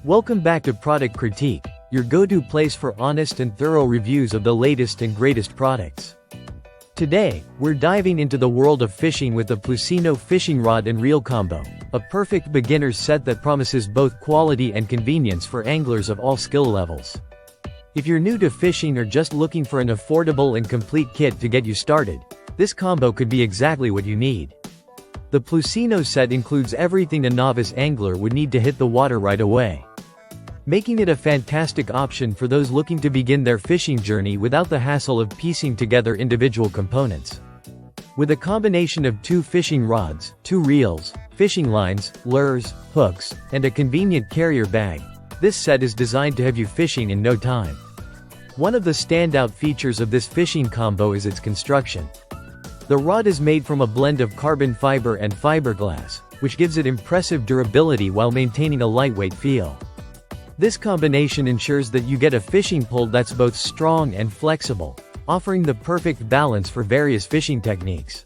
Welcome back to Product Critique, your go-to place for honest and thorough reviews of the latest and greatest products. Today, we're diving into the world of fishing with the PLUSINNO fishing rod and reel combo, a perfect beginner's set that promises both quality and convenience for anglers of all skill levels. If you're new to fishing or just looking for an affordable and complete kit to get you started, this combo could be exactly what you need. The PLUSINNO set includes everything a novice angler would need to hit the water right away, making it a fantastic option for those looking to begin their fishing journey without the hassle of piecing together individual components. With a combination of 2 fishing rods, 2 reels, fishing lines, lures, hooks, and a convenient carrier bag, this set is designed to have you fishing in no time. One of the standout features of this fishing combo is its construction. The rod is made from a blend of carbon fiber and fiberglass, which gives it impressive durability while maintaining a lightweight feel. This combination ensures that you get a fishing pole that's both strong and flexible, offering the perfect balance for various fishing techniques.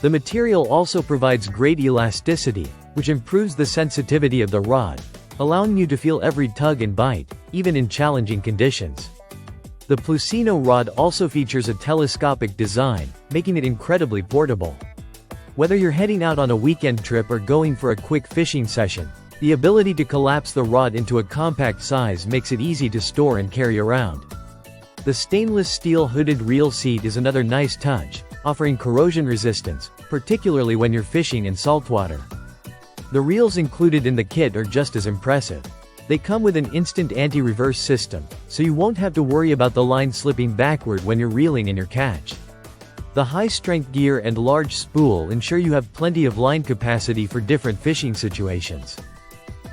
The material also provides great elasticity, which improves the sensitivity of the rod, allowing you to feel every tug and bite, even in challenging conditions. The PLUSINNO rod also features a telescopic design, making it incredibly portable. Whether you're heading out on a weekend trip or going for a quick fishing session, the ability to collapse the rod into a compact size makes it easy to store and carry around. The stainless steel hooded reel seat is another nice touch, offering corrosion resistance, particularly when you're fishing in saltwater. The reels included in the kit are just as impressive. They come with an instant anti-reverse system, so you won't have to worry about the line slipping backward when you're reeling in your catch. The high-strength gear and large spool ensure you have plenty of line capacity for different fishing situations.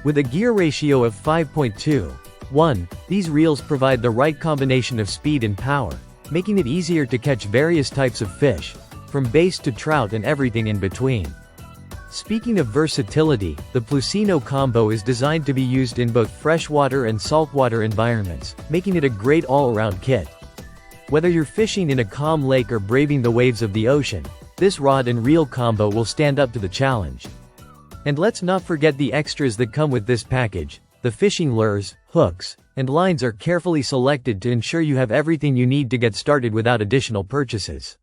With a gear ratio of 5.2:1, these reels provide the right combination of speed and power, making it easier to catch various types of fish, from bass to trout and everything in between. Speaking of versatility, the PLUSINNO combo is designed to be used in both freshwater and saltwater environments, making it a great all-around kit. Whether you're fishing in a calm lake or braving the waves of the ocean, this rod and reel combo will stand up to the challenge. And let's not forget the extras that come with this package. The fishing lures, hooks, and lines are carefully selected to ensure you have everything you need to get started without additional purchases.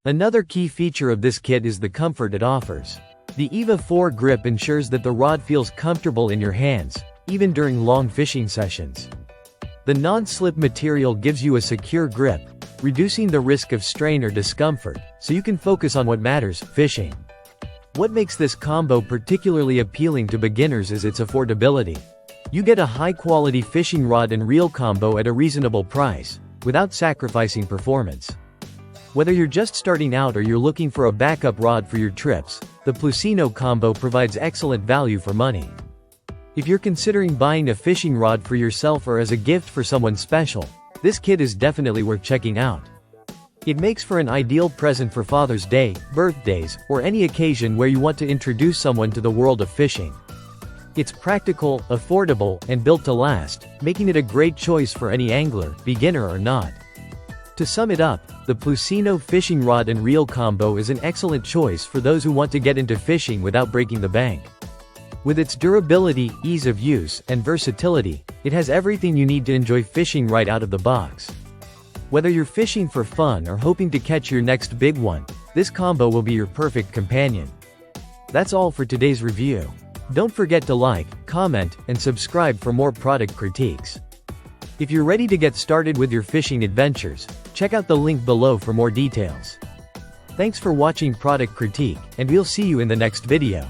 Another key feature of this kit is the comfort it offers. The EVA 4 grip ensures that the rod feels comfortable in your hands, even during long fishing sessions. The non-slip material gives you a secure grip, reducing the risk of strain or discomfort, so you can focus on what matters, fishing. What makes this combo particularly appealing to beginners is its affordability. You get a high-quality fishing rod and reel combo at a reasonable price, without sacrificing performance. Whether you're just starting out or you're looking for a backup rod for your trips, the PLUSINNO combo provides excellent value for money. If you're considering buying a fishing rod for yourself or as a gift for someone special, this kit is definitely worth checking out. It makes for an ideal present for Father's Day, birthdays, or any occasion where you want to introduce someone to the world of fishing. It's practical, affordable, and built to last, making it a great choice for any angler, beginner or not. To sum it up, the PLUSINNO fishing rod and reel combo is an excellent choice for those who want to get into fishing without breaking the bank. With its durability, ease of use, and versatility, it has everything you need to enjoy fishing right out of the box. Whether you're fishing for fun or hoping to catch your next big one, this combo will be your perfect companion. That's all for today's review. Don't forget to like, comment, and subscribe for more product critiques. If you're ready to get started with your fishing adventures, check out the link below for more details. Thanks for watching Product Critique, and we'll see you in the next video.